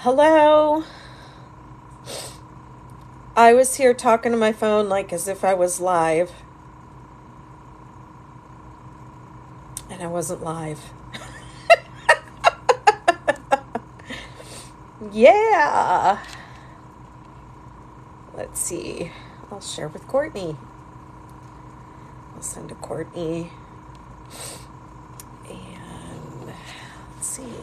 Hello. I was here talking to my phone like as if I was live. And I wasn't live. Yeah. Let's see. I'll share with Courtney. I'll send to Courtney. And let's see.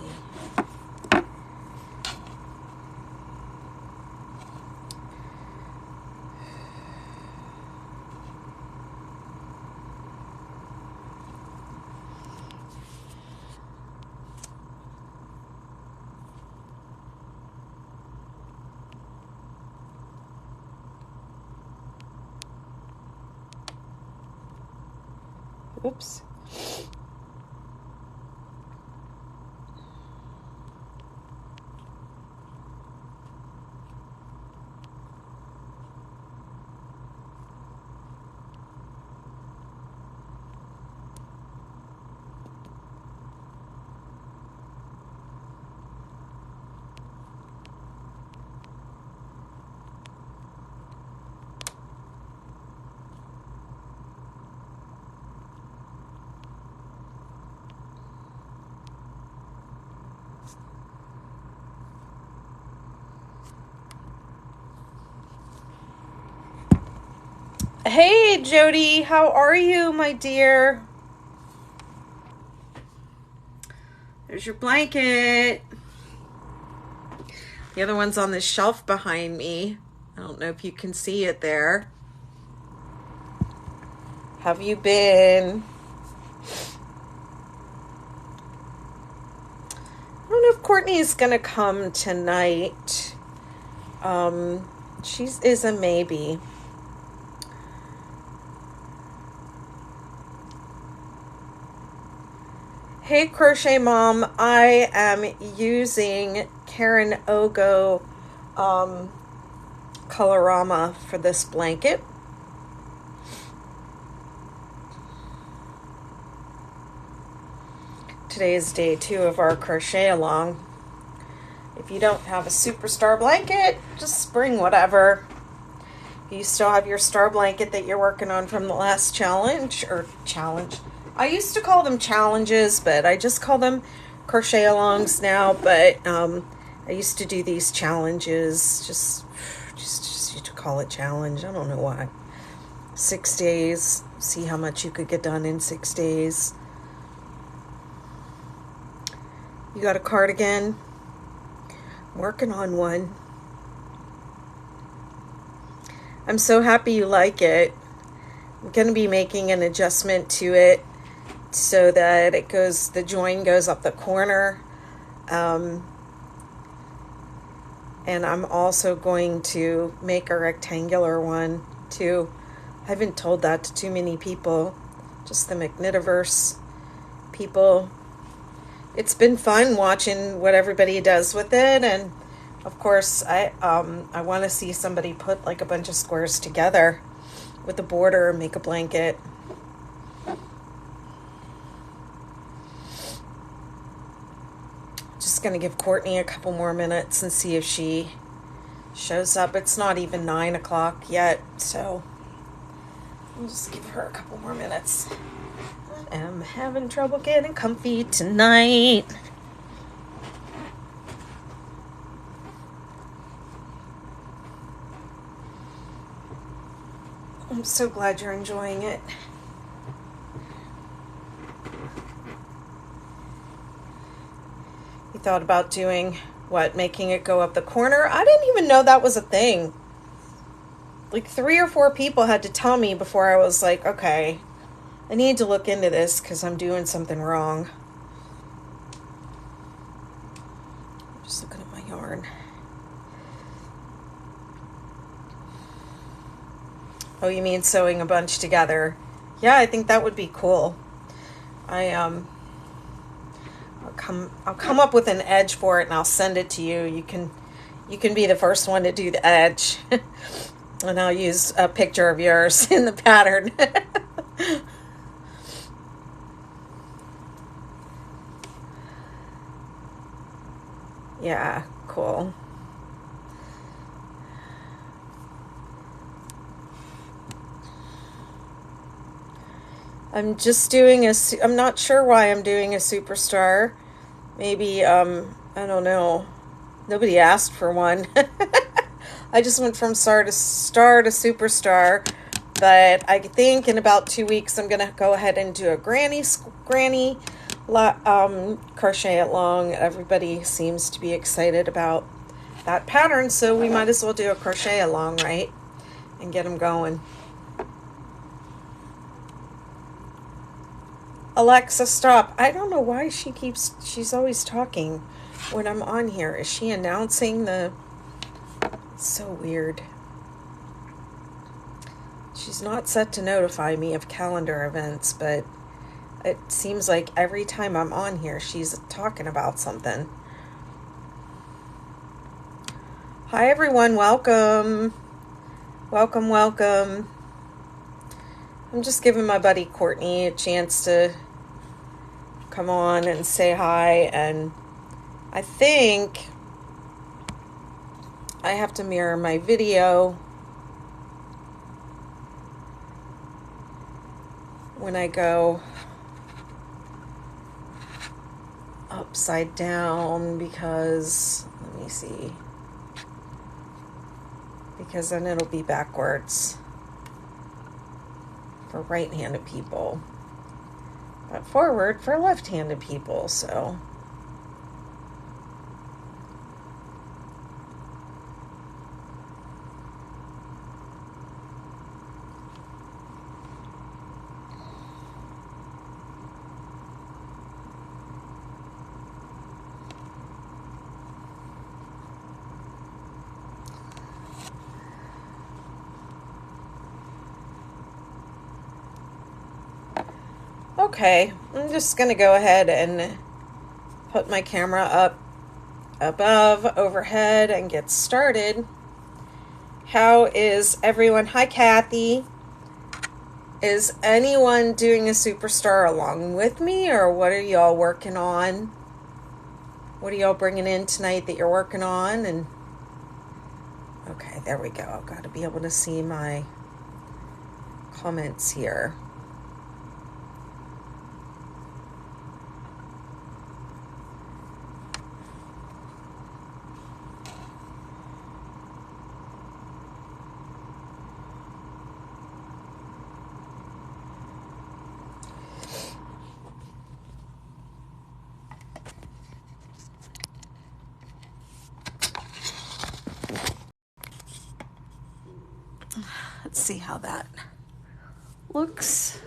Oops. Hey, Jody, how are you, my dear? There's your blanket. The other one's on the shelf behind me. I don't know if you can see it there. Have you been? I don't know if Courtney's going to come tonight. She is a maybe. Hey, Crochet Mom, I am using Karen Ogo Colorama for this blanket. Today is day 2 of our crochet along. If you don't have a superstar blanket, just bring whatever. You still have your star blanket that you're working on from the last challenge. I used to call them challenges, but I just call them crochet alongs now. But I used to do these challenges, just used to call it challenge. I don't know why. 6 days, see how much you could get done in 6 days. You got a cardigan? I'm working on one. I'm so happy you like it. I'm going to be making an adjustment to it so that the join goes up the corner. And I'm also going to make a rectangular one too. I haven't told that to too many people, just the McKnitiverse people. It's been fun watching what everybody does with it, and of course I want to see somebody put like a bunch of squares together with a border and make a blanket. Just going to give Courtney a couple more minutes and see if she shows up. It's not even 9 o'clock yet, so I'll just give her a couple more minutes. I'm having trouble getting comfy tonight. I'm so glad you're enjoying it. You thought about doing what? Making it go up the corner? I didn't even know that was a thing. Like 3 or 4 people had to tell me before I was like, okay, I need to look into this because I'm doing something wrong. I'm just looking at my yarn. Oh, you mean sewing a bunch together? Yeah, I think that would be cool. I'll come up with an edge for it and I'll send it to you. You can be the first one to do the edge. And I'll use a picture of yours in the pattern. Yeah, cool. I'm just doing I'm not sure why I'm doing a superstar. Maybe, I don't know. Nobody asked for one. I just went from star to superstar. But I think in about 2 weeks, I'm going to go ahead and do a granny crochet along. Everybody seems to be excited about that pattern, so we might as well do a crochet along, right? And get them going. Alexa, stop. I don't know why she's always talking when I'm on here. Is she announcing the... It's so weird. She's not set to notify me of calendar events, but it seems like every time I'm on here, she's talking about something. Hi, everyone. Welcome. Welcome, welcome. I'm just giving my buddy Courtney a chance to come on and say hi, and I think I have to mirror my video when I go upside down because, let me see, because then it'll be backwards for right-handed people, but forward for left-handed people, so... Okay, I'm just going to go ahead and put my camera up above, overhead, and get started. How is everyone? Hi, Kathy. Is anyone doing a superstar along with me, or what are y'all working on? What are y'all bringing in tonight that you're working on? And okay, there we go. I've got to be able to see my comments here. Let's see how that looks.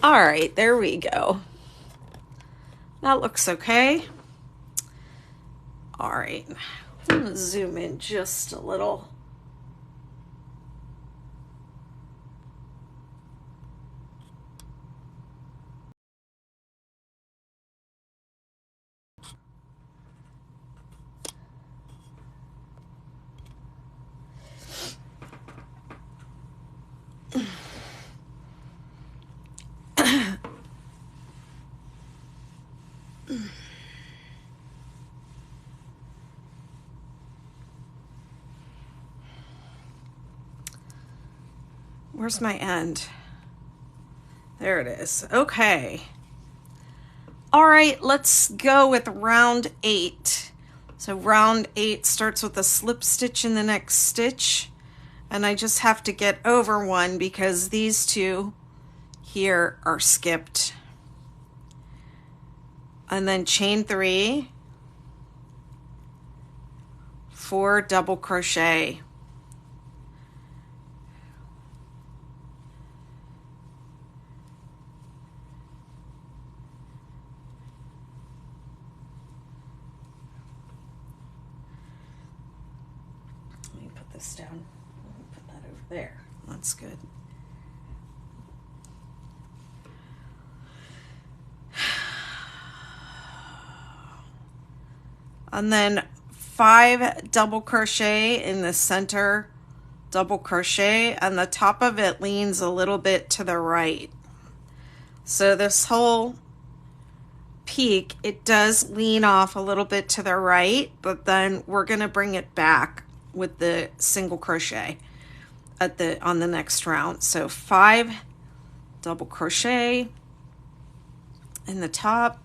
All right, there we go. That looks okay. All right, I'm going to zoom in just a little. Where's my end? There it is. Okay. All right, let's go with round 8. So round 8 starts with a slip stitch in the next stitch, and I just have to get over one because these two here are skipped. And then chain 3, 4 double crochet. this down. Put that over there. That's good. And then 5 double crochet in the center double crochet, and the top of it leans a little bit to the right. So this whole peak, it does lean off a little bit to the right, but then we're going to bring it back with the single crochet on the next round. So 5 double crochet in the top.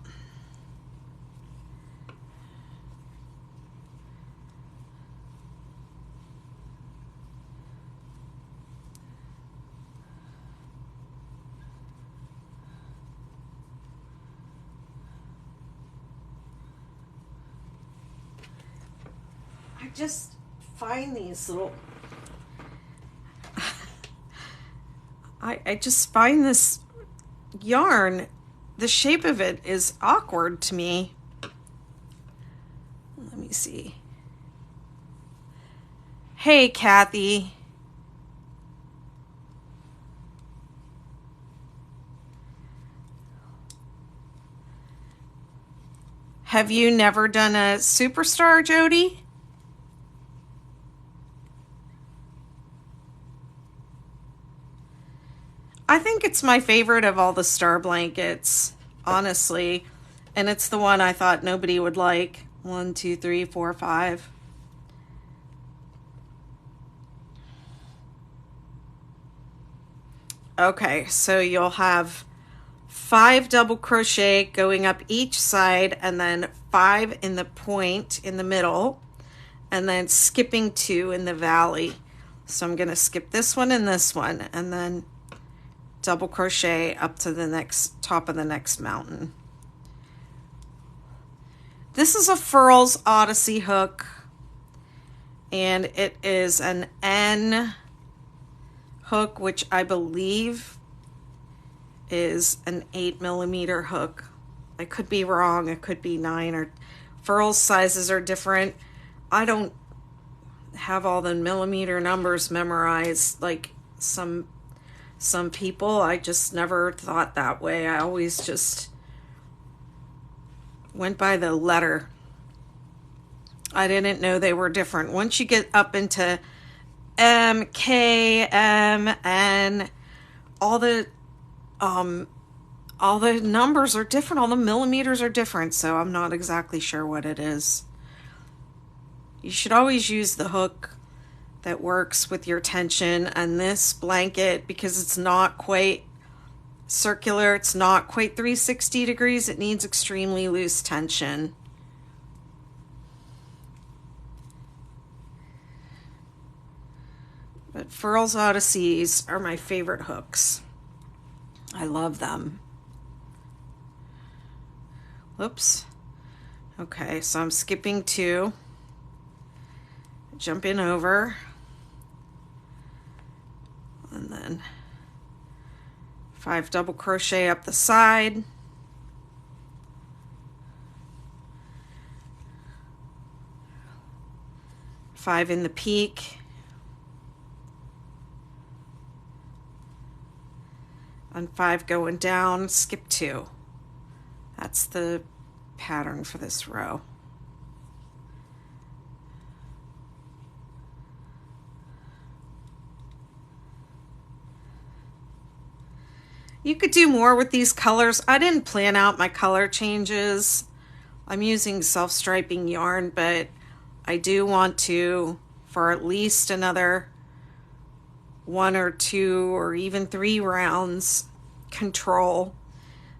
I just find these little I just find this yarn, the shape of it is awkward to me. Let me see. Hey, Kathy. Have you never done a Superstar, Jody? I think it's my favorite of all the star blankets, honestly. And it's the one I thought nobody would like. 1, 2, 3, 4, 5. Okay, so you'll have 5 double crochet going up each side, and then 5 in the point in the middle, and then skipping 2 in the valley. So I'm going to skip this one and this one, and then double crochet up to the next top of the next mountain. This is a Furls Odyssey hook, and it is an N hook, which I believe is an 8mm hook. I could be wrong. It could be 9, or Furls sizes are different. I don't have all the millimeter numbers memorized like some people. I just never thought that way. I always just went by the letter. I didn't know they were different. Once you get up into M, K, M, N, all the numbers are different. All the millimeters are different. So I'm not exactly sure what it is. You should always use the hook that works with your tension. And this blanket, because it's not quite circular, it's not quite 360 degrees, it needs extremely loose tension. But Furls Odysseys are my favorite hooks. I love them. Whoops. Okay, so I'm skipping 2, jumping over, and then 5 double crochet up the side, five in the peak, and 5 going down, skip 2. That's the pattern for this row. You could do more with these colors. I didn't plan out my color changes. I'm using self-striping yarn, but I do want to, for at least another 1 or 2 or even 3 rounds, control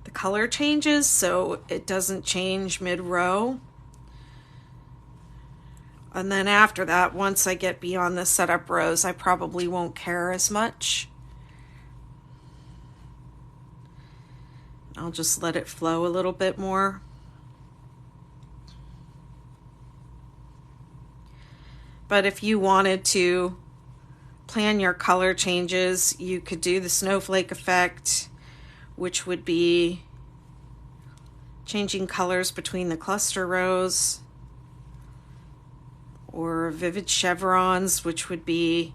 the color changes so it doesn't change mid-row. And then after that, once I get beyond the setup rows, I probably won't care as much. I'll just let it flow a little bit more. But if you wanted to plan your color changes, you could do the snowflake effect, which would be changing colors between the cluster rows. or vivid chevrons, which would be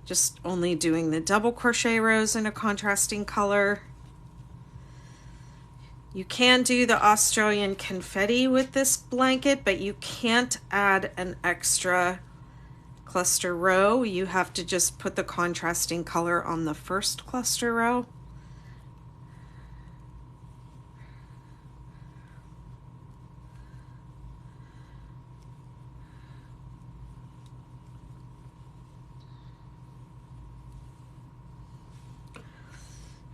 just only doing the double crochet rows in a contrasting color. You can do the Australian confetti with this blanket, but you can't add an extra cluster row. You have to just put the contrasting color on the first cluster row.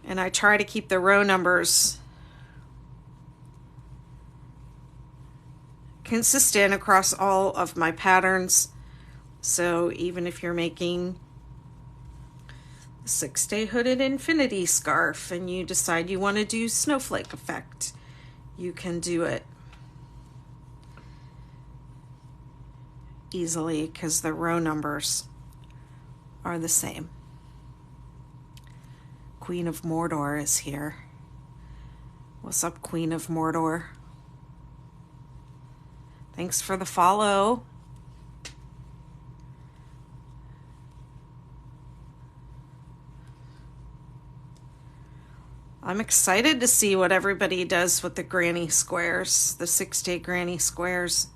And I try to keep the row numbers consistent across all of my patterns. So even if you're making a 6-day hooded infinity scarf and you decide you want to do snowflake effect, you can do it easily because the row numbers are the same. Queen of Mordor is here. What's up, Queen of Mordor? Thanks for the follow. I'm excited to see what everybody does with the granny squares, the 6-day granny squares,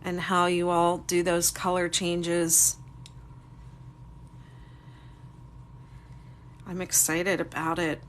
and how you all do those color changes. I'm excited about it.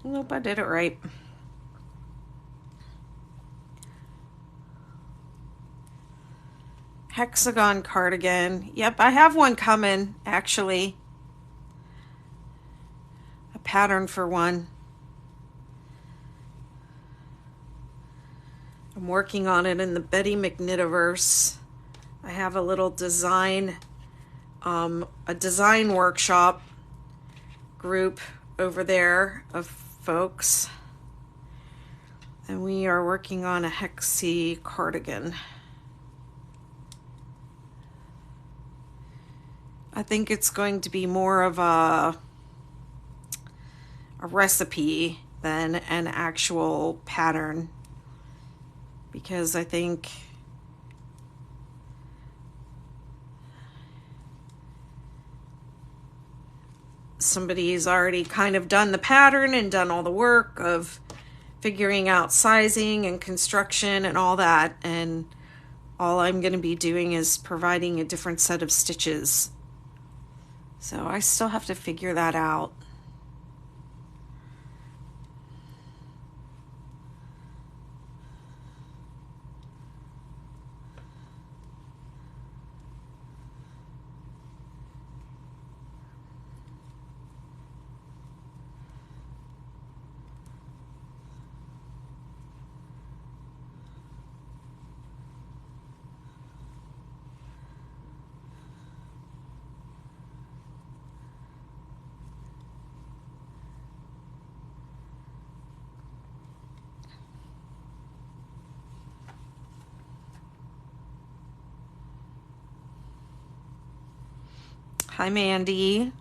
Nope, I did it right. Hexagon cardigan. Yep, I have one coming, actually. A pattern for one. I'm working on it in the Betty McKnitiverse. I have a little design, a design workshop group over there of folks, and we are working on a hexy cardigan. I think it's going to be more of a recipe than an actual pattern, because I think somebody's already kind of done the pattern and done all the work of figuring out sizing and construction and all that, and all I'm going to be doing is providing a different set of stitches. So I still have to figure that out. Hi, Mandy.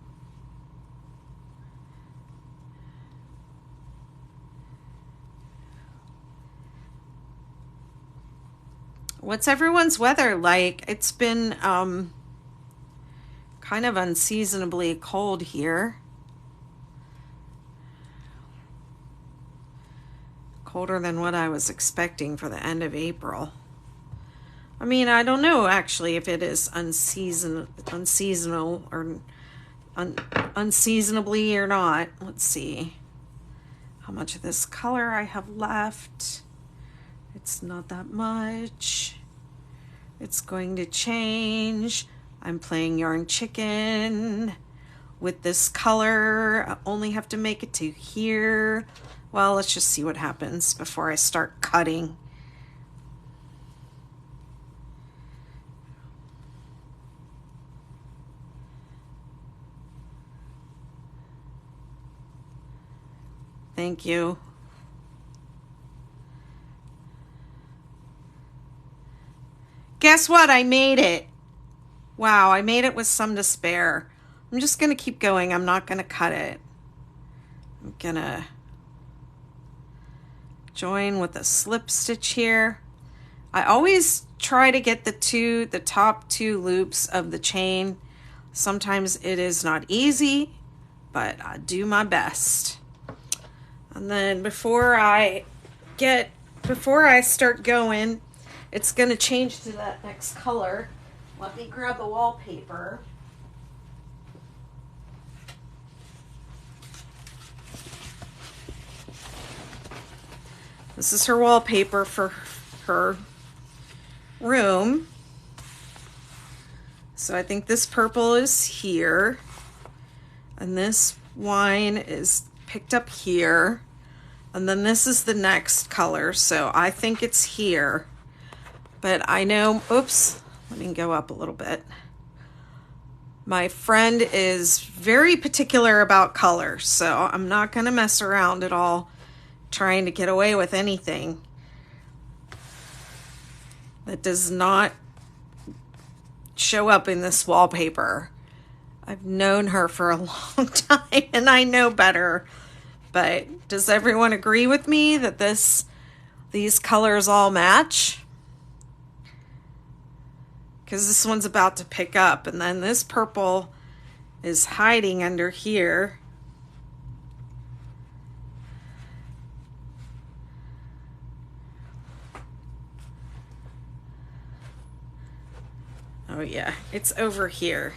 What's everyone's weather like? It's been kind of unseasonably cold here. Colder than what I was expecting for the end of April. I mean, I don't know actually if it is unseasonal or unseasonably or not. Let's see how much of this color I have left. It's not that much. It's going to change. I'm playing Yarn Chicken with this color. I only have to make it to here. Well, let's just see what happens before I start cutting. Thank you. Guess what? I made it. Wow, I made it with some despair. I'm just going to keep going. I'm not going to cut it. I'm going to join with a slip stitch here. I always try to get the top two loops of the chain. Sometimes it is not easy, but I do my best. And then before I start going, it's going to change to that next color. Let me grab the wallpaper. This is her wallpaper for her room. So I think this purple is here. And this wine is picked up here. And then this is the next color. So I think it's here. But I know, oops, let me go up a little bit. My friend is very particular about color, so I'm not going to mess around at all trying to get away with anything that does not show up in this wallpaper. I've known her for a long time and I know better. But does everyone agree with me that these colors all match? Because this one's about to pick up, and then this purple is hiding under here. Oh yeah, it's over here.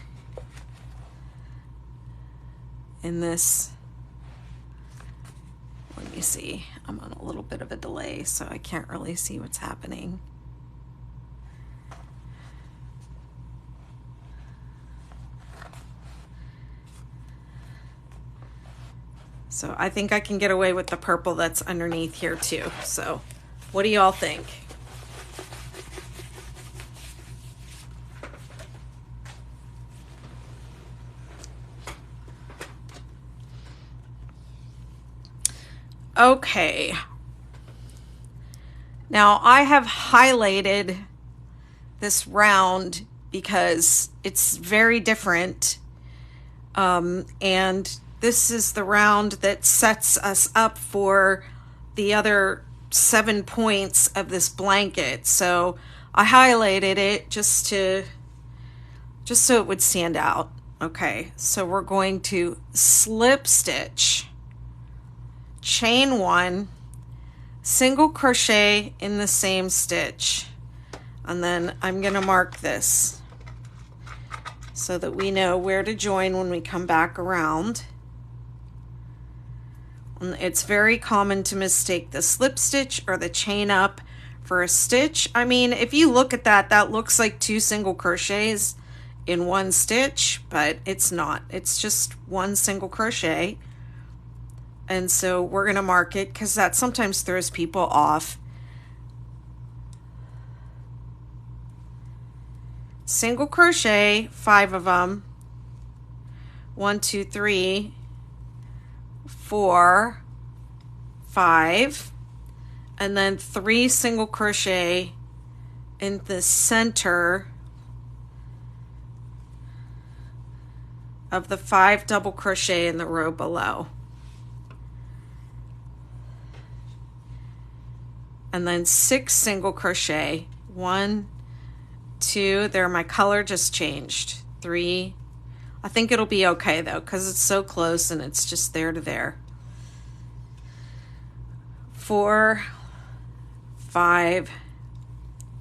In this, let me see, I'm on a little bit of a delay, so I can't really see what's happening. So I think I can get away with the purple that's underneath here too. So what do y'all think? Okay. Now I have highlighted this round because it's very different. And this is the round that sets us up for the other 7 points of this blanket. So I highlighted it just so it would stand out. Okay, so we're going to slip stitch, chain 1, single crochet in the same stitch, and then I'm going to mark this so that we know where to join when we come back around. It's very common to mistake the slip stitch or the chain up for a stitch. I mean, if you look at that, that looks like 2 single crochets in 1 stitch, but it's not. It's just 1 single crochet. And so we're going to mark it because that sometimes throws people off. Single crochet, 5 of them. 1, 2, 3, 4, 5, and then 3 single crochet in the center of the 5 double crochet in the row below. And then 6 single crochet, 1, 2, there my color just changed, 3, I think it'll be okay though because it's so close and it's just there to there. 4, 5,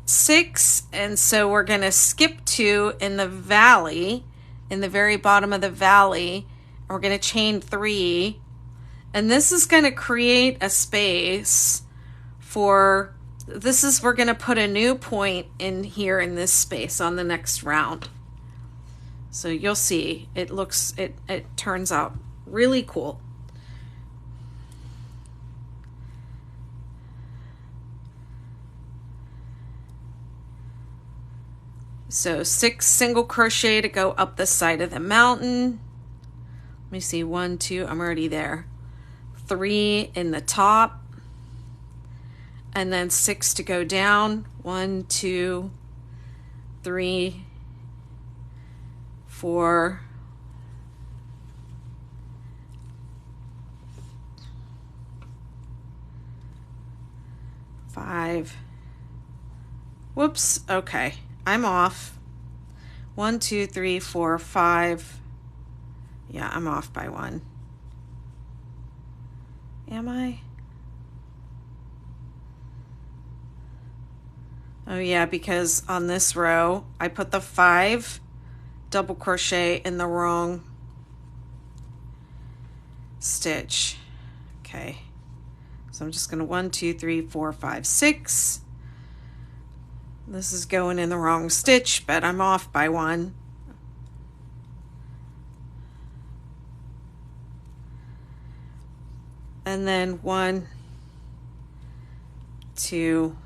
6, and so we're going to skip 2 in the valley, in the very bottom of the valley. We're going to chain 3, and this is going to create a space for This is, we're going to put a new point in here in this space on the next round. So you'll see, it turns out really cool. So 6 single crochet to go up the side of the mountain. Let me see, 1, 2, I'm already there. 3 in the top. And then 6 to go down. 1, 2, 3, 4, 5. Whoops, okay. I'm off. 1, 2, 3, 4, 5. Yeah, I'm off by 1. Am I? Oh yeah, because on this row, I put the 5 double crochet in the wrong stitch. Okay. So I'm just going to 1, 2, 3, 4, 5, 6. This is going in the wrong stitch, but I'm off by 1. And then 1, 2,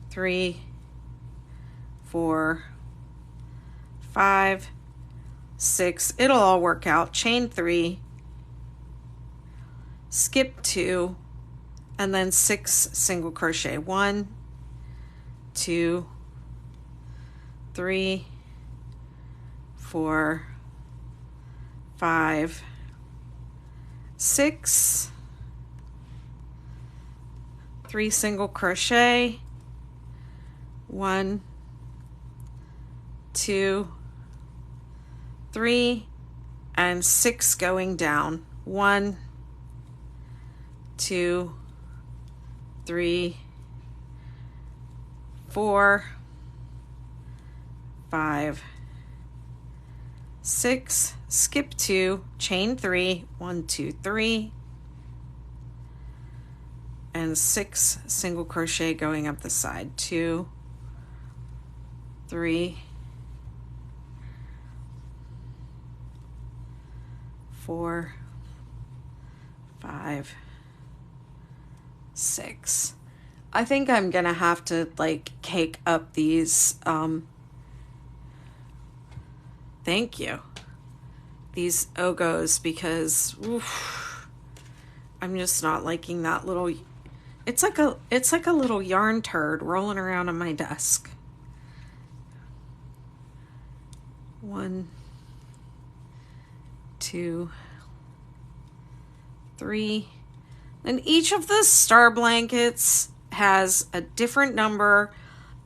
3, 4, 5, 6. It'll all work out. Chain 3, skip 2, and then 6 single crochet. 1, 2, 3, 4, 5, 6, 3 single crochet, 1, 2, 3, and 6 going down. 1, 2, 3, 4, 5, 6, skip 2, chain 3, 1, 2, 3, and 6 single crochet going up the side. 2, 3, 4, 5, 6. I think I'm gonna have to like cake up these thank you, these ogos, because oof, I'm just not liking that little, it's like a little yarn turd rolling around on my desk. 1, 2, 3. And each of the star blankets has a different number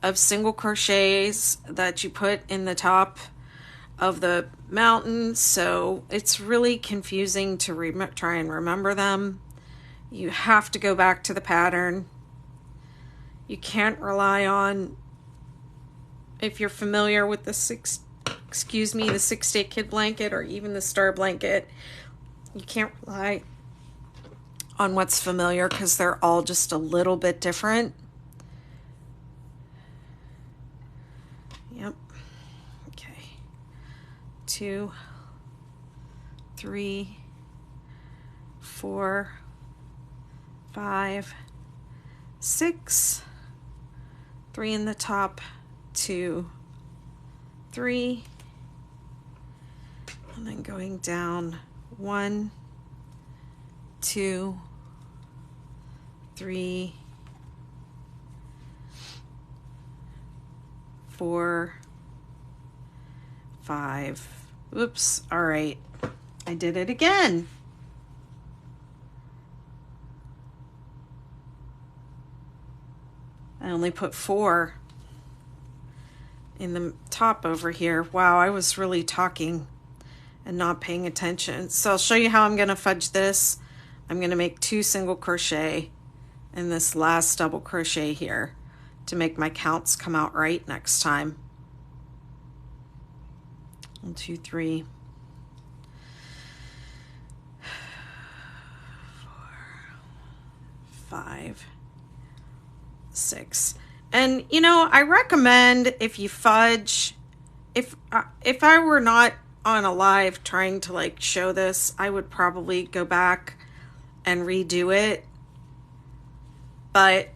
of single crochets that you put in the top of the mountain, so it's really confusing to try and remember them. You have to go back to the pattern. You can't rely on, if you're familiar with the the 6-day kid blanket or even the star blanket, you can't rely on what's familiar because they're all just a little bit different. Yep. Okay. 2, 3, 4, 5, 6. 3 in the top, 2, 3, and then going down 1, 2, 3, 4, 5. Oops, all right, I did it again. I only put 4 in the top over here. Wow, I was really talking and not paying attention. So I'll show you how I'm going to fudge this. I'm going to make 2 single crochet in this last double crochet here to make my counts come out right next time. 1, 2, 3, 4, 5, 6. And you know, I recommend if you fudge, if I were not on a live trying to like show this, I would probably go back and redo it. But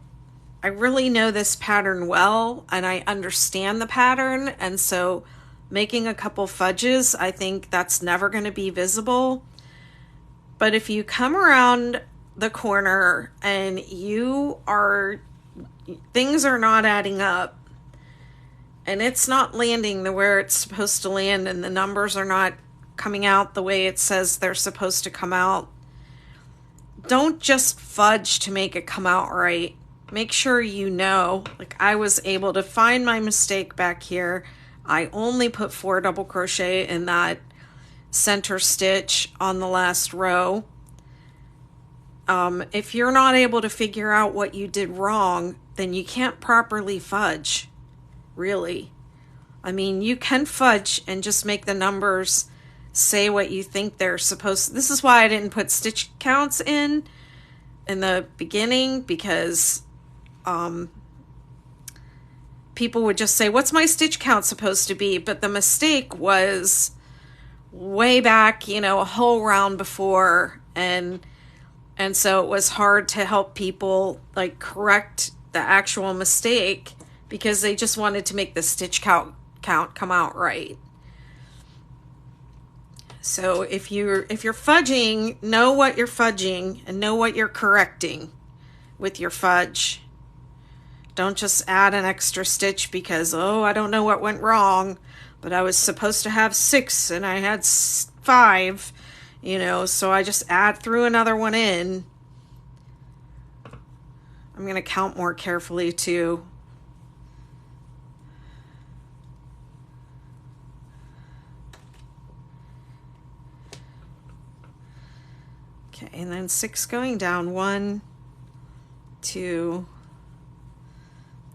I really know this pattern well, and I understand the pattern, and so making a couple fudges, I think that's never going to be visible. But if you come around the corner and things are not adding up, and it's not landing where it's supposed to land, and the numbers are not coming out the way it says they're supposed to come out, don't just fudge to make it come out right. Make sure you know. Like, I was able to find my mistake back here. I only put 4 double crochet in that center stitch on the last row. If you're not able to figure out what you did wrong, then you can't properly fudge, really. I mean, you can fudge and just make the numbers say what you think they're supposed to. This is why I didn't put stitch counts in the beginning, because people would just say, what's my stitch count supposed to be? But the mistake was way back, you know, a whole round before, and so it was hard to help people like correct the actual mistake, because they just wanted to make the stitch count come out right. So if you're fudging, know what you're fudging and know what you're correcting with your fudge. Don't just add an extra stitch because, oh, I don't know what went wrong, but I was supposed to have 6 and I had 5, you know, so I just threw another one in. I'm going to count more carefully too. Okay, and then 6 going down. 1, 2,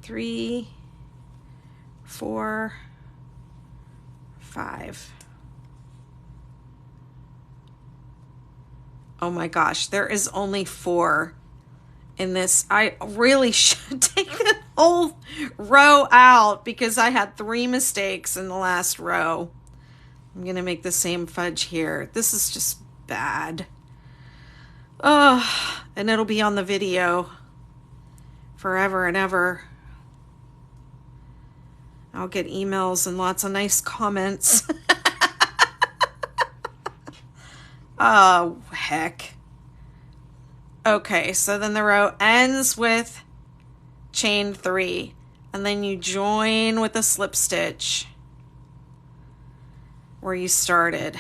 3, 4, 5. Oh my gosh, there is only 4 in this. I really should take the whole row out because I had 3 mistakes in the last row. I'm going to make the same fudge here. This is just bad. Oh, and it'll be on the video forever and ever. I'll get emails and lots of nice comments. Oh, heck. Okay, so then the row ends with chain 3, and then you join with a slip stitch where you started.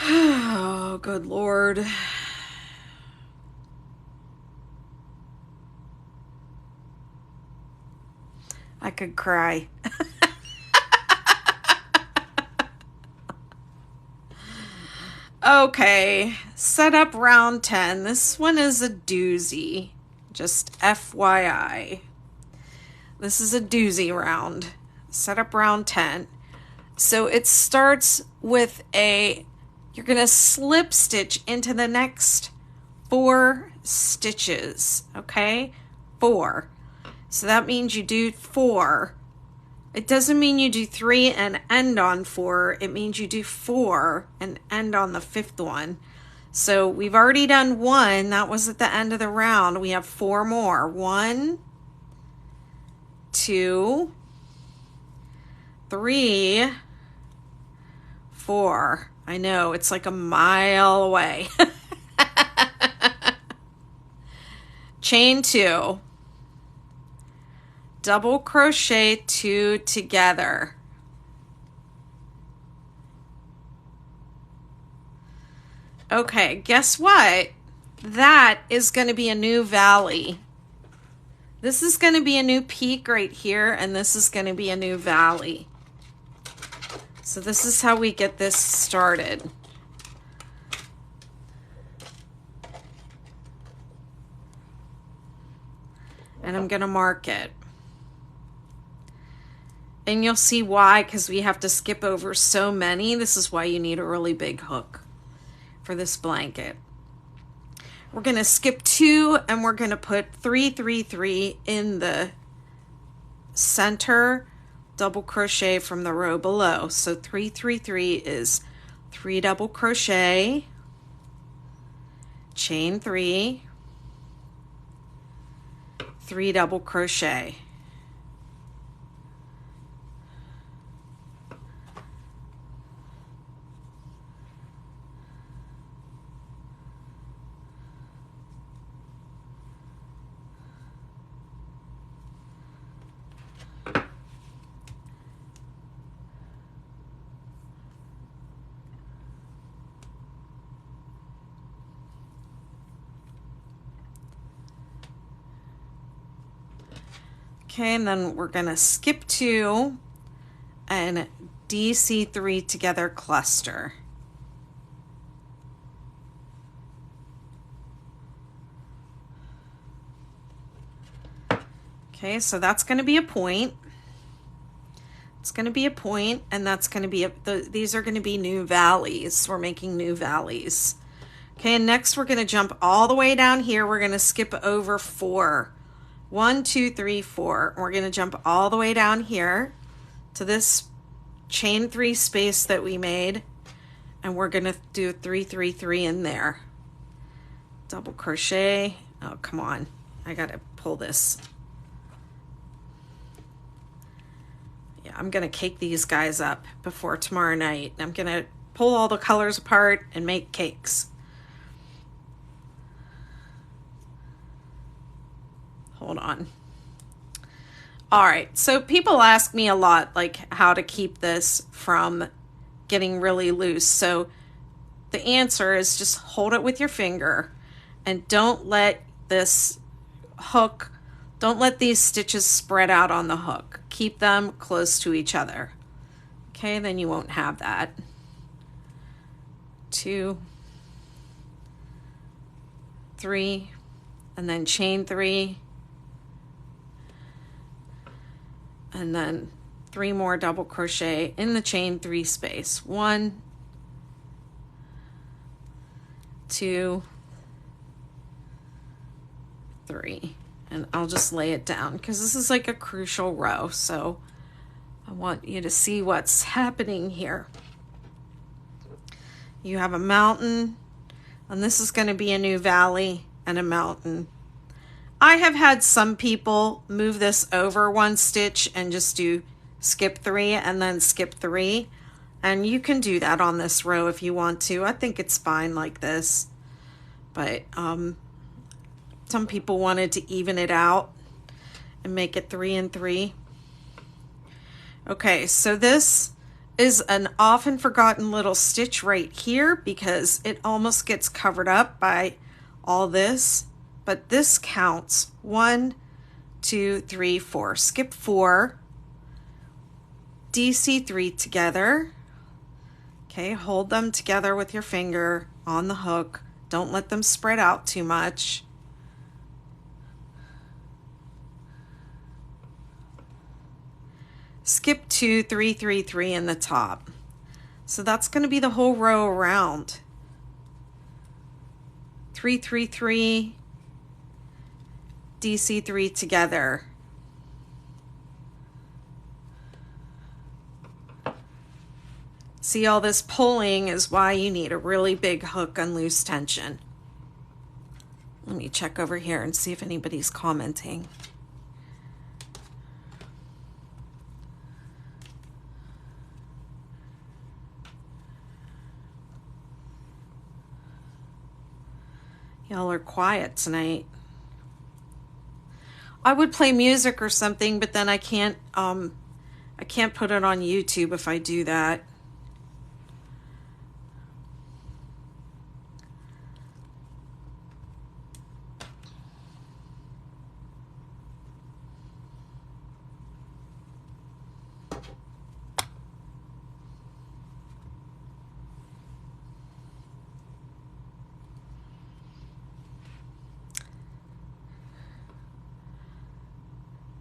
Oh, good Lord. I could cry. Okay, set up round 10. This one is a doozy. Just FYI. This is a doozy round. Set up round 10. So it starts with you're going to slip stitch into the next 4 stitches, okay? 4. So that means you do 4. It doesn't mean you do 3 and end on 4. It means you do 4 and end on the 5th one. So we've already done 1. That was at the end of the round. We have 4 more. 1, 2, 3, 4. I know, it's like a mile away. Chain 2. Double crochet 2 together. Okay, guess what? That is going to be a new valley. This is going to be a new peak right here, and this is going to be a new valley. So this is how we get this started. and I'm going to mark it. And you'll see why, because we have to skip over so many. This is why you need a really big hook for this blanket. We're going to skip 2 and we're going to put 3, 3, 3 in the center double crochet from the row below. So 3, 3, 3 is 3 double crochet, chain 3, 3 double crochet. Okay, and then we're going to skip 2 and DC3 together cluster. Okay, so that's going to be a point. It's going to be a point, and that's going to be these are going to be new valleys. We're making new valleys. Okay, and next we're going to jump all the way down here. We're going to skip over 4. 1, 2, 3, 4. We're going to jump all the way down here to this chain 3 space that we made, and we're going to do 3, 3, 3 in there. Double crochet. Oh, come on. I got to pull this. Yeah, I'm going to cake these guys up before tomorrow night. I'm going to pull all the colors apart and make cakes. Hold on. All right, so people ask me a lot, like, how to keep this from getting really loose. So the answer is just hold it with your finger and don't let this hook, don't let these stitches spread out on the hook. Keep them close to each other. Okay, then you won't have that. 2, 3, and then chain 3. And then 3 more double crochet in the chain 3 space. 1, 2, 3. And I'll just lay it down because this is like a crucial row. So I want you to see what's happening here. You have a mountain, and this is going to be a new valley and a mountain. I have had some people move this over 1 stitch and just do skip 3 and then skip 3. And you can do that on this row if you want to. I think it's fine like this. But some people wanted to even it out and make it 3 and 3. Okay, so this is an often forgotten little stitch right here because it almost gets covered up by all this. But this counts. 1, 2, 3, 4. Skip 4. DC3 together. Okay, hold them together with your finger on the hook. Don't let them spread out too much. Skip 2, 3, 3, 3 in the top. So that's going to be the whole row around. 3, 3, 3. DC3 together. See, all this pulling is why you need a really big hook and loose tension. Let me check over here and see if anybody's commenting. Y'all are quiet tonight. I would play music or something, but then I can't put it on YouTube if I do that.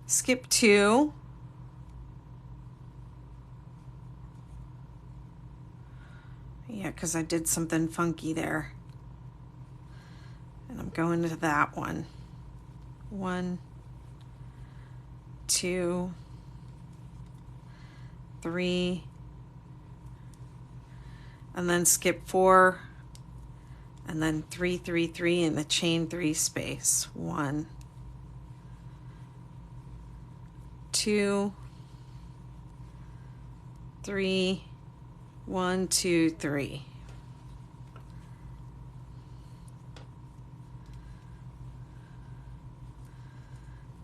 skip 2, yeah, because I did something funky there, and I'm going to that one. 1, 2, 3, and then skip 4, and then 3, 3, 3 in the chain 3 space. 1, 2, 3, 1, 2, 3.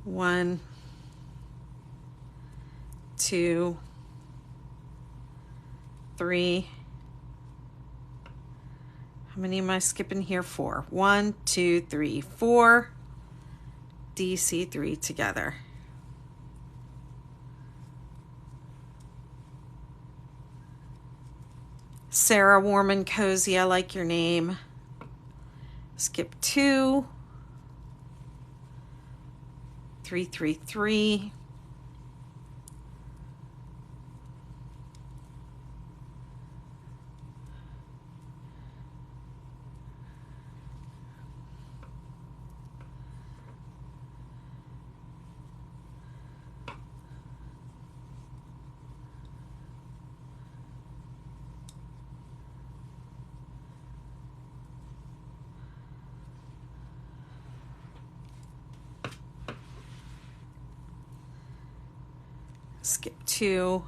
One, 2, 3. How many am I skipping here? 4. 1, 2, 3, 4. DC3 together. Sarah, warm and cozy, I like your name. Skip 2, 3, 3, 3. Skip 2,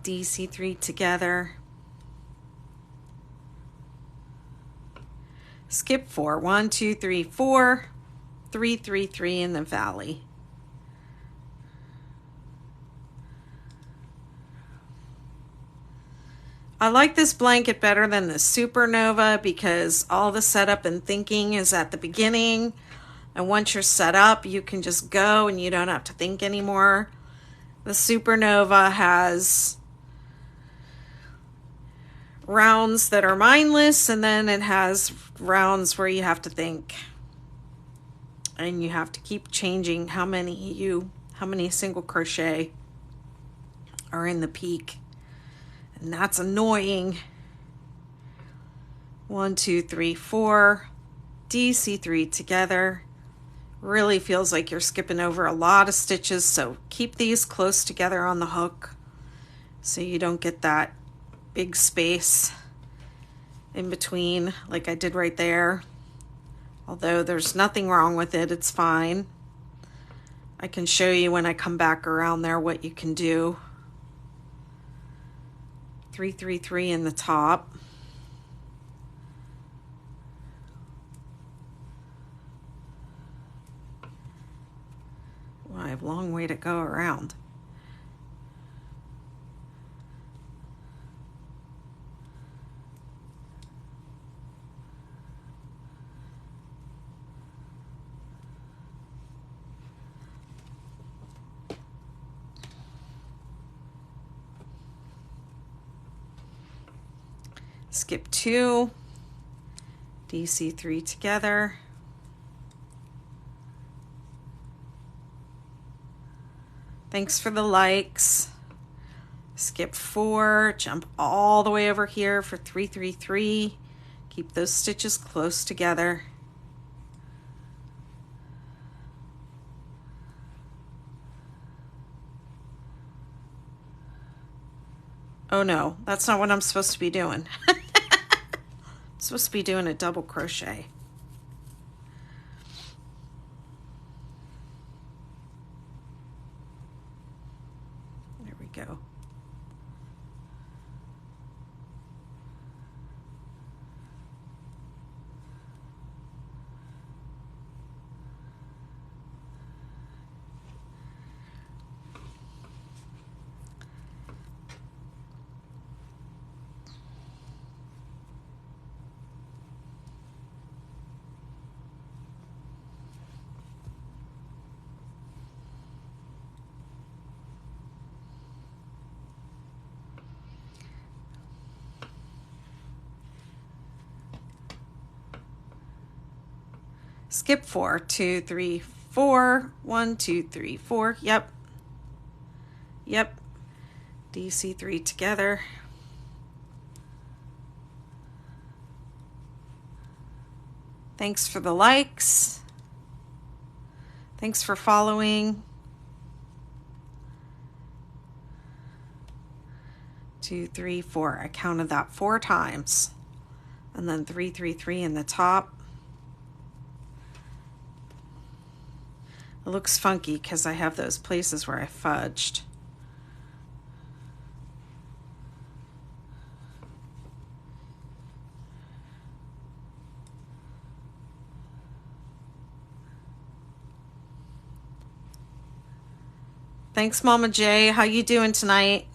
DC3 together. Skip 4, 1, 2, 3, 4, 3, 3, 3 in the valley. I like this blanket better than the Supernova because all the setup and thinking is at the beginning. And once you're set up, you can just go and you don't have to think anymore. The Supernova has rounds that are mindless, and then it has rounds where you have to think. And you have to keep changing how many single crochet are in the peak. And that's annoying. 1, 2, 3, 4. DC3 together. Really feels like you're skipping over a lot of stitches, so keep these close together on the hook so you don't get that big space in between like I did right there. Although there's nothing wrong with it, it's fine. I can show you when I come back around there what you can do. 3, 3, 3 in the top. Well, I have a long way to go around. Skip 2, DC3 together. Thanks for the likes. Skip 4, jump all the way over here for 3, 3, 3. Keep those stitches close together. Oh no, that's not what I'm supposed to be doing. I'm supposed to be doing a double crochet. There we go. Skip 4, 2, 3, 4, 1, 2, 3, 4. Yep. DC3 together. Thanks for the likes. Thanks for following. 2, 3, 4. I counted that 4 times. And then 3, 3, 3 in the top. It looks funky because I have those places where I fudged. Thanks, Mama J. How you doing tonight?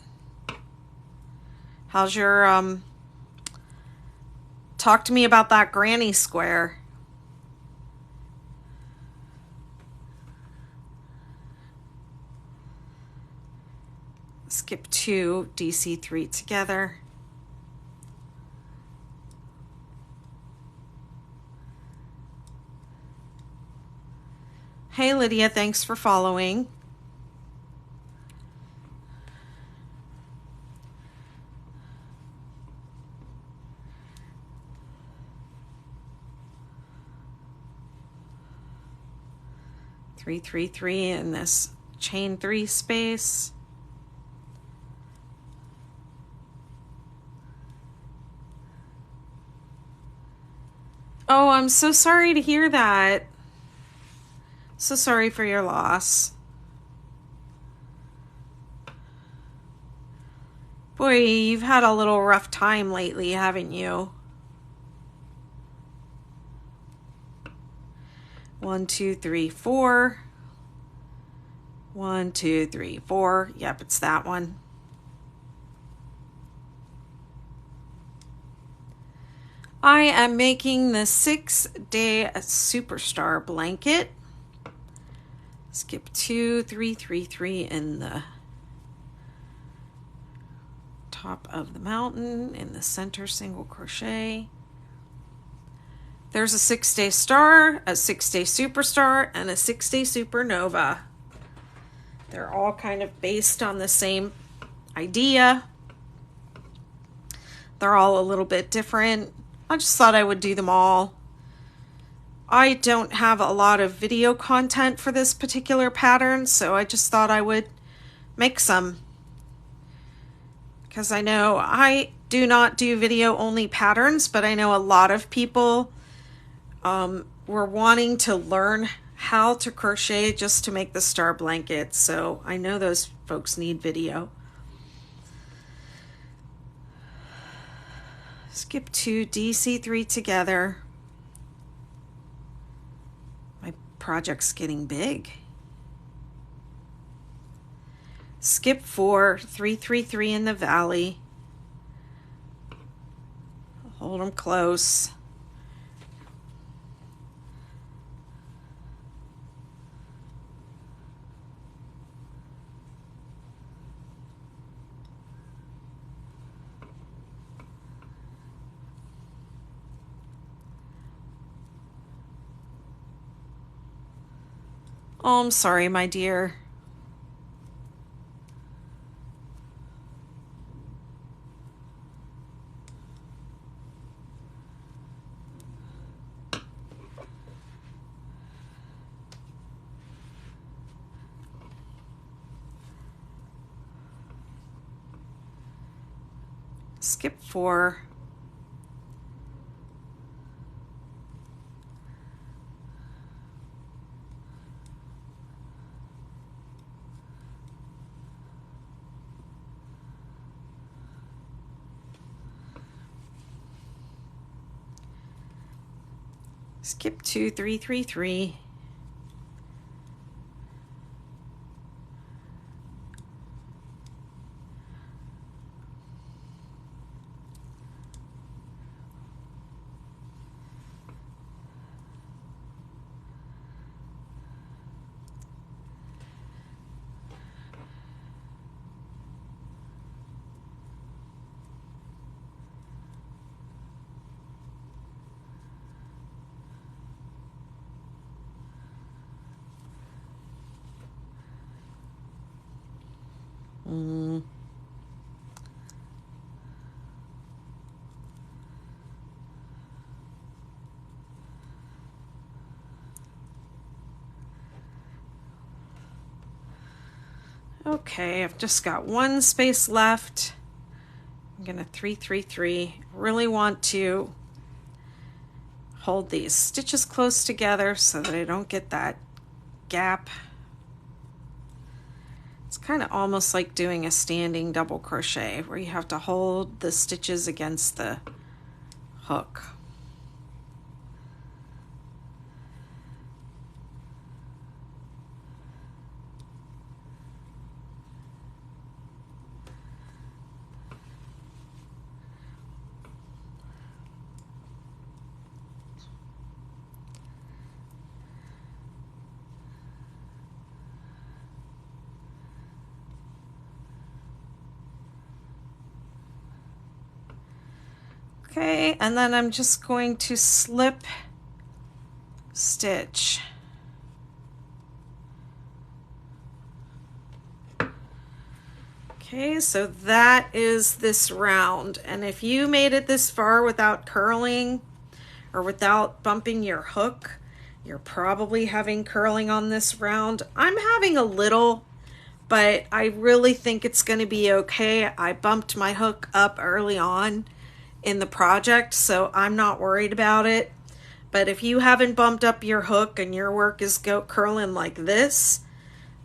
How's your, talk to me about that granny square. Skip 2, DC3 together. Hey, Lydia, thanks for following. Three, 3, 3 in this chain 3 space. Oh, I'm so sorry to hear that. So sorry for your loss. Boy, you've had a little rough time lately, haven't you? 1, 2, 3, 4. 1, 2, 3, 4. Yep, it's that one. I am making the 6-day superstar blanket. Skip 2, 3, 3, 3 in the top of the mountain in the center single crochet. There's a 6-day star, a 6-day superstar, and a 6-day supernova. They're all kind of based on the same idea. They're all a little bit different. I just thought I would do them all. I don't have a lot of video content for this particular pattern, so I just thought I would make some. Because I know I do not do video only patterns, but I know a lot of people were wanting to learn how to crochet just to make the star blanket, so I know those folks need video. Skip 2, DC3 together. My project's getting big. Skip 4, 3, 3, 3 in the valley. Hold them close. Oh, I'm sorry, my dear. Skip 4. Skip 2, 3, 3, 3. Okay, I've just got one space left. I'm gonna 3, 3, 3. Really want to hold these stitches close together so that I don't get that gap. It's kind of almost like doing a standing double crochet where you have to hold the stitches against the hook. Okay, and then I'm just going to slip stitch. Okay, so that is this round, and if you made it this far without curling or without bumping your hook, you're probably having curling on this round. I'm having a little, but I really think it's going to be okay. I bumped my hook up early on in the project, so I'm not worried about it. But if you haven't bumped up your hook and your work is curling like this,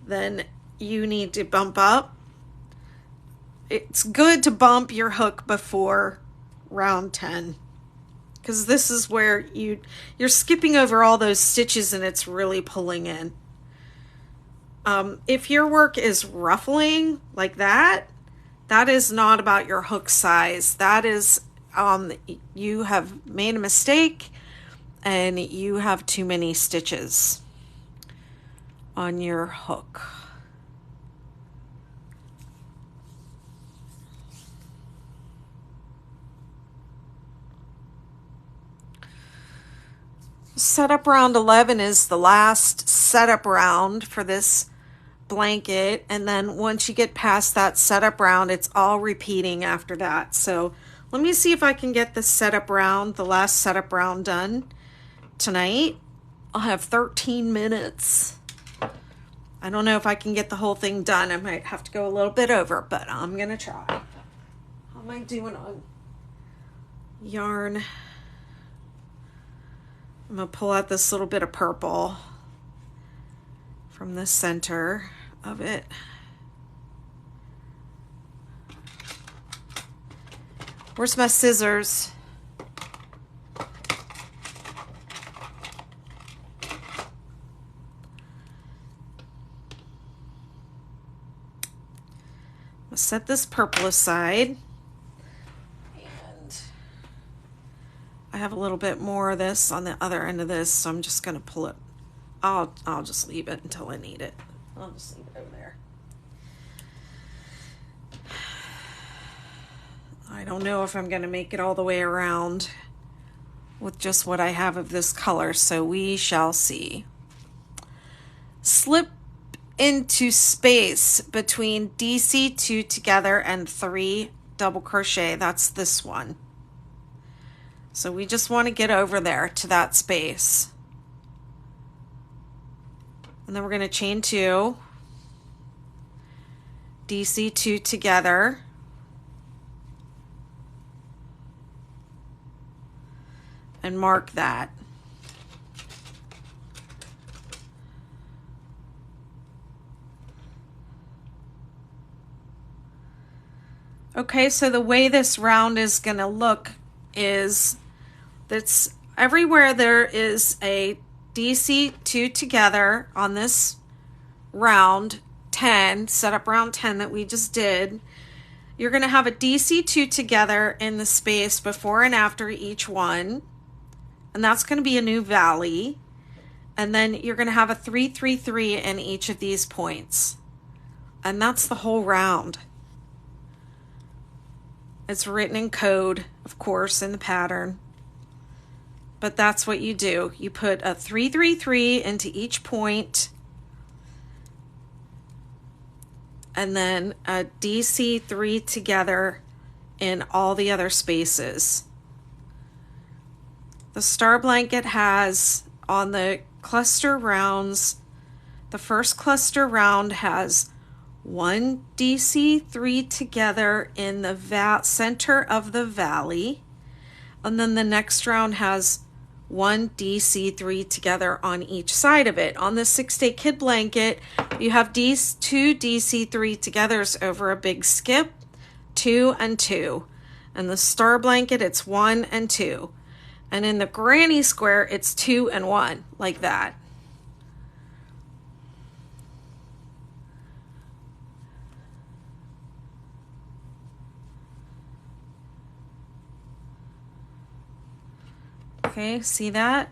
then you need to bump up. It's good to bump your hook before round 10, because this is where you're skipping over all those stitches and it's really pulling in. If your work is ruffling like that, that is not about your hook size. That is you have made a mistake and you have too many stitches on your hook. Setup round 11 is the last setup round for this blanket, and then once you get past that setup round, it's all repeating after that. So let me see if I can get the setup round, the last setup round, done tonight. I'll have 13 minutes. I don't know if I can get the whole thing done. I might have to go a little bit over, but I'm gonna try. How am I doing on yarn? I'm gonna pull out this little bit of purple from the center of it. Where's my scissors? I'll set this purple aside. And I have a little bit more of this on the other end of this, so I'm just gonna pull it. I'll just leave it until I need it. I'll just leave it over there. I don't know if I'm going to make it all the way around with just what I have of this color, so we shall see. Slip into space between DC2 together and 3 double crochet. That's this one. So we just want to get over there to that space. And then we're going to chain 2, DC2 together, and mark that. Okay, so the way this round is going to look is that's everywhere there is a DC2 together on this round 10, set up round 10 that we just did. You're going to have a DC2 together in the space before and after each one. And that's going to be a new valley. And then you're going to have a 3, 3, 3 in each of these points. And that's the whole round. It's written in code, of course, in the pattern. But that's what you do. You put a 3, 3, 3 into each point. and then a DC3 together in all the other spaces. The star blanket has, on the cluster rounds, the first cluster round has one DC3 together in the center of the valley, and then the next round has one DC3 together on each side of it. On the 6-Day Kid blanket, you have two DC3 togethers over a big skip, 2 and 2. And the star blanket, it's 1 and 2. And in the granny square, it's 2 and 1, like that. Okay, see that?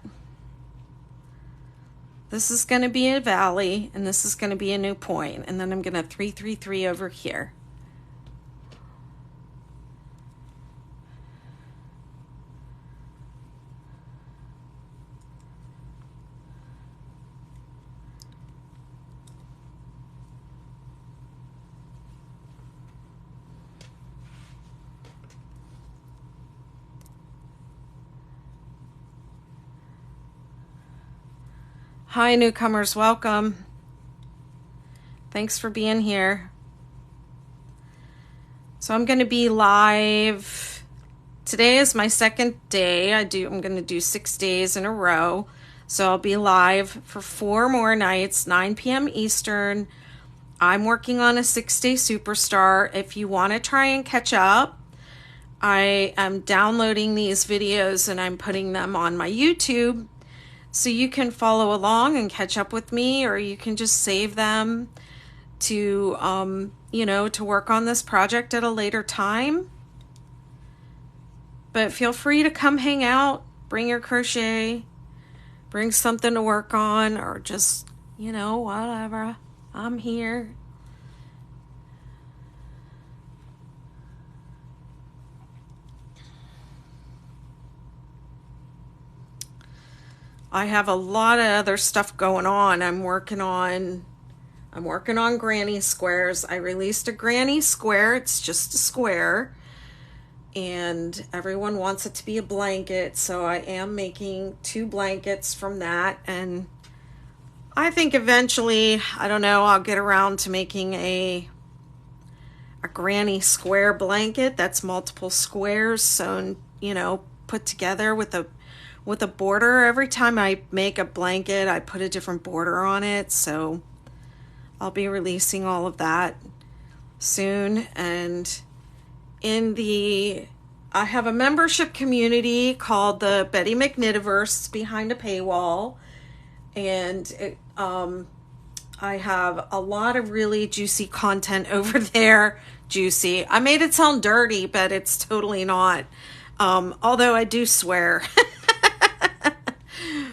This is going to be a valley, and this is going to be a new point, and then I'm going to 3, 3, 3 over here. Hi, newcomers, welcome. Thanks for being here. So I'm going to be live. Today is my second day. I'm going to do 6 days in a row. So I'll be live for 4 more nights, 9 p.m. Eastern. I'm working on a 6-day superstar. If you want to try and catch up, I am downloading these videos and I'm putting them on my YouTube. So you can follow along and catch up with me, or you can just save them to, to work on this project at a later time. But feel free to come hang out, bring your crochet, bring something to work on, or just, whatever. I'm here. I have a lot of other stuff going on. I'm working on granny squares. I released a granny square. It's just a square. And everyone wants it to be a blanket. So I am making 2 blankets from that. And I think eventually, I'll get around to making a granny square blanket that's multiple squares sewn, put together with a border. Every time I make a blanket, I put a different border on it. So I'll be releasing all of that soon. And I have a membership community called the Betty McKnitiverse behind a paywall. And I have a lot of really juicy content over there. Juicy. I made it sound dirty, but it's totally not. Although I do swear.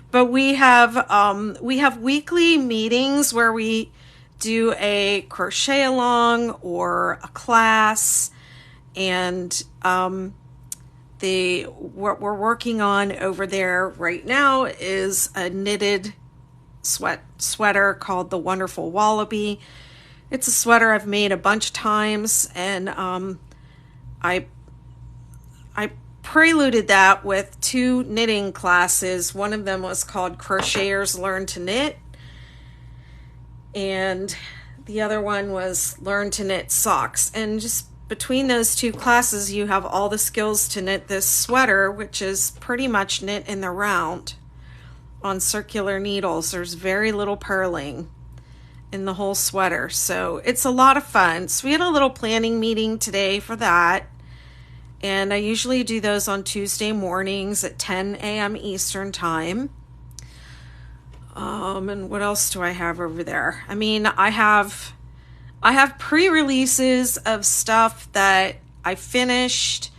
But we have weekly meetings where we do a crochet along or a class, and what we're working on over there right now is a knitted sweater called the Wonderful Wallaby. It's a sweater I've made a bunch of times, and I preluded that with 2 knitting classes. One of them was called Crocheters Learn to Knit, and the other one was Learn to Knit Socks. And just between those 2 classes, you have all the skills to knit this sweater, which is pretty much knit in the round on circular needles. There's very little purling in the whole sweater, so it's a lot of fun. So we had a little planning meeting today for that. And I usually do those on Tuesday mornings at 10 a.m. Eastern time. And what else do I have over there? I have pre-releases of stuff that I finished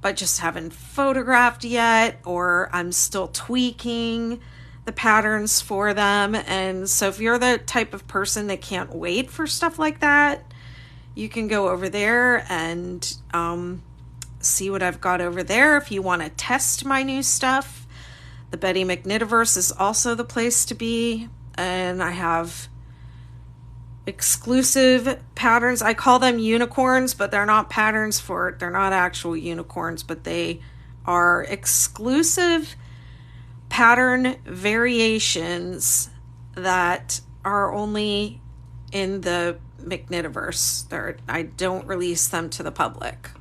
but just haven't photographed yet, or I'm still tweaking the patterns for them. And so if you're the type of person that can't wait for stuff like that, you can go over there and see what I've got over there. If you want to test my new stuff, the Betty McKnitiverse is also the place to be. And I have exclusive patterns. I call them unicorns, but they're not patterns for, they're not actual unicorns, but they are exclusive pattern variations that are only in the McKnitiverse. I don't release them to the public.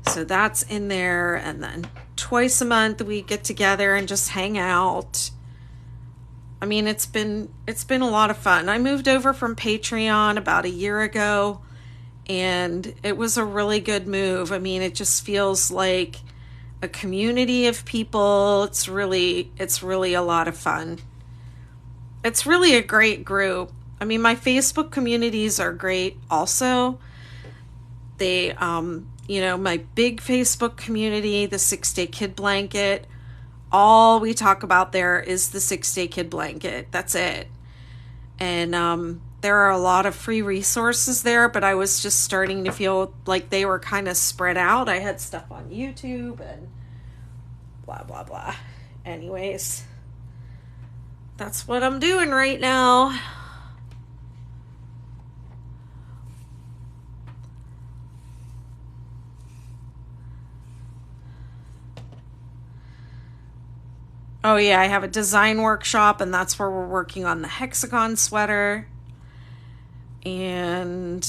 So that's in there, and then twice a month we get together and just hang out. I mean, it's been a lot of fun. I moved over from Patreon about a year ago, and it was a really good move. I mean, it just feels like a community of people. It's really a lot of fun. It's really a great group. I mean, my Facebook communities are great also. They, my big Facebook community, the 6-Day Kid Blanket, all we talk about there is the 6-Day Kid Blanket. That's it. And there are a lot of free resources there, but I was just starting to feel like they were kind of spread out. I had stuff on YouTube and blah, blah, blah. Anyways, that's what I'm doing right now. Oh yeah, I have a design workshop, and that's where we're working on the Hexagon sweater. And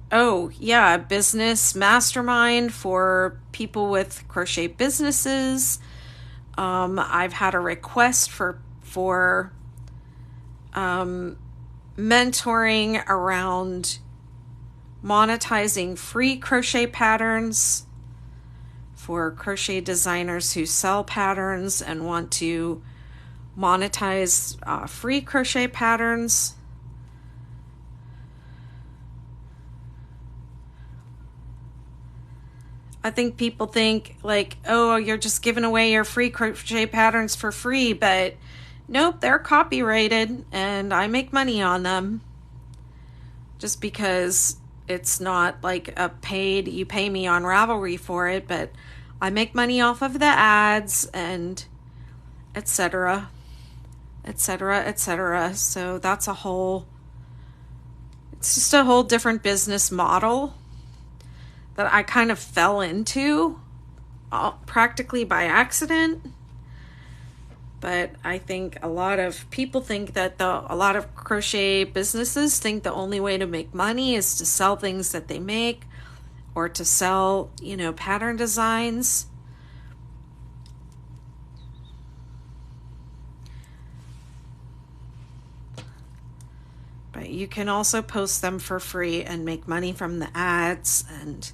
oh yeah, business mastermind for people with crochet businesses. I've had a request for mentoring around monetizing free crochet patterns for crochet designers who sell patterns and want to monetize free crochet patterns. I think people think like, oh, you're just giving away your free crochet patterns for free, but nope, they're copyrighted and I make money on them. Just because it's not like a paid, you pay me on Ravelry for it, but I make money off of the ads and etc., etc., etc. So that's it's just a whole different business model that I kind of fell into practically by accident. But I think a lot of people think that a lot of crochet businesses think the only way to make money is to sell things that they make or to sell, pattern designs. But you can also post them for free and make money from the ads, and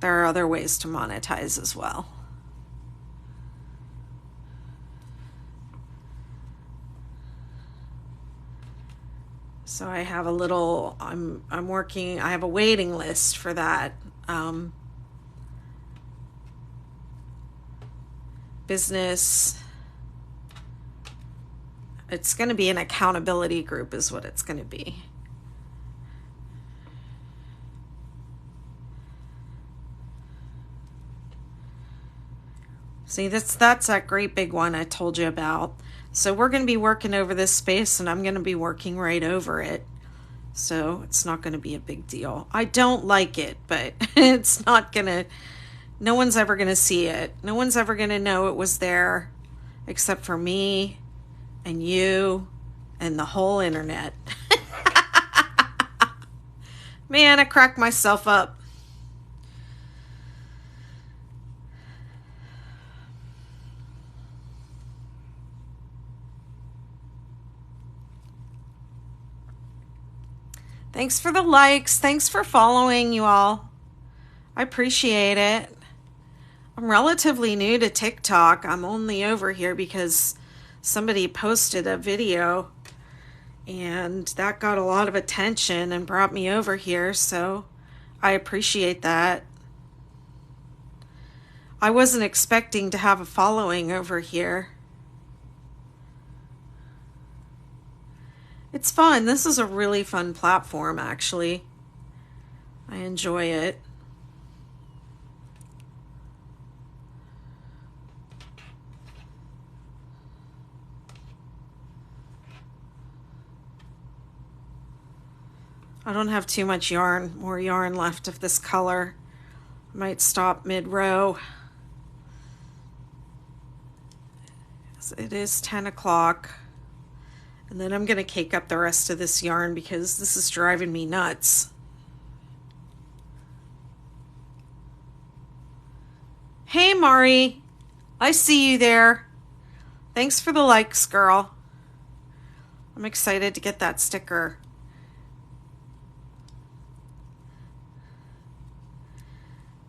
there are other ways to monetize as well. So I have I have a waiting list for that. Business. It's going to be an accountability group is what it's going to be. See, that's that great big one I told you about. So we're going to be working over this space, and I'm going to be working right over it. So it's not going to be a big deal. I don't like it, but it's not going to, no one's ever going to see it. No one's ever going to know it was there except for me and you and the whole internet. Man, I cracked myself up. Thanks for the likes. Thanks for following, you all. I appreciate it. I'm relatively new to TikTok. I'm only over here because somebody posted a video and that got a lot of attention and brought me over here, so I appreciate that. I wasn't expecting to have a following over here. It's fun. This is a really fun platform, actually. I enjoy it. I don't have too much more yarn left of this color. I might stop mid-row. It is 10 o'clock. And then I'm going to cake up the rest of this yarn because this is driving me nuts. Hey, Mari. I see you there. Thanks for the likes, girl. I'm excited to get that sticker.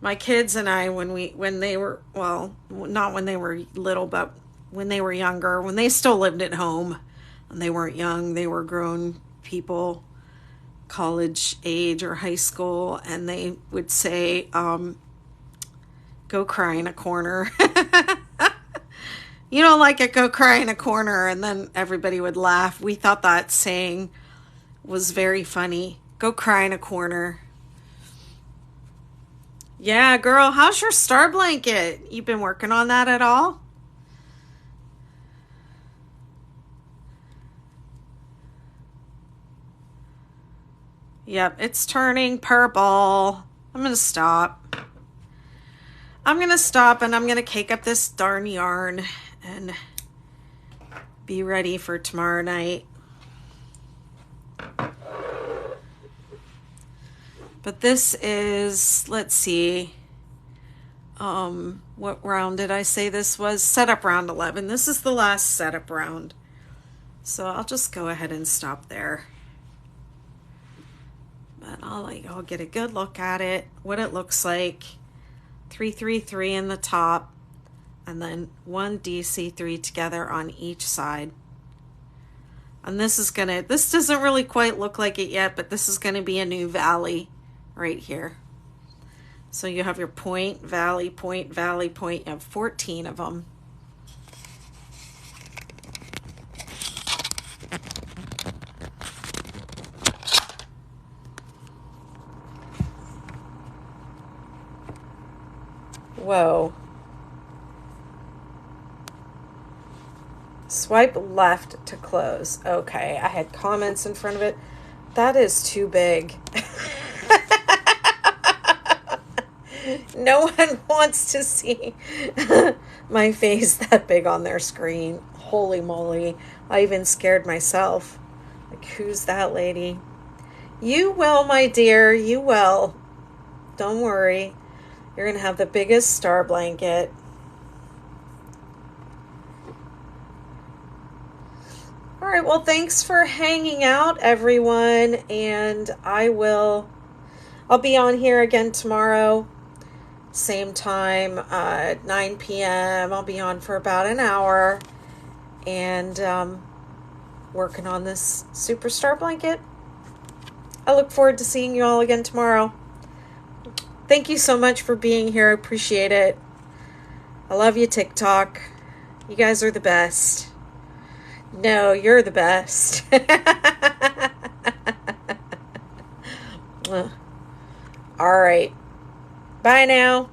My kids and I, when they were, well, not when they were little, but when they were younger, when they still lived at home, and they weren't young, they were grown people, college age or high school, and they would say, go cry in a corner. You don't like it, go cry in a corner. And then everybody would laugh. We thought that saying was very funny. Go cry in a corner. Yeah, girl, how's your star blanket? You been working on that at all? Yep, it's turning purple. I'm going to stop. I'm going to stop and I'm going to cake up this darn yarn and be ready for tomorrow night. But this is, let's see, what round did I say this was? Setup round 11. This is the last setup round. So I'll just go ahead and stop there. But I'll get a good look at it, what it looks like. 333 in the top, and then 1 DC3 together on each side. And this doesn't really quite look like it yet, but this is gonna be a new valley right here. So you have your point, valley, point, valley, point. You have 14 of them. Whoa. Swipe left to close. Okay, I had comments in front of it. That is too big. No one wants to see my face that big on their screen. Holy moly. I even scared myself. Like, who's that lady? You will, my dear. You will. Don't worry. You're going to have the biggest star blanket. All right, well, thanks for hanging out, everyone. And I'll be on here again tomorrow. Same time, 9 p.m. I'll be on for about an hour. And working on this super star blanket. I look forward to seeing you all again tomorrow. Thank you so much for being here. I appreciate it. I love you, TikTok. You guys are the best. No, you're the best. All right. Bye now.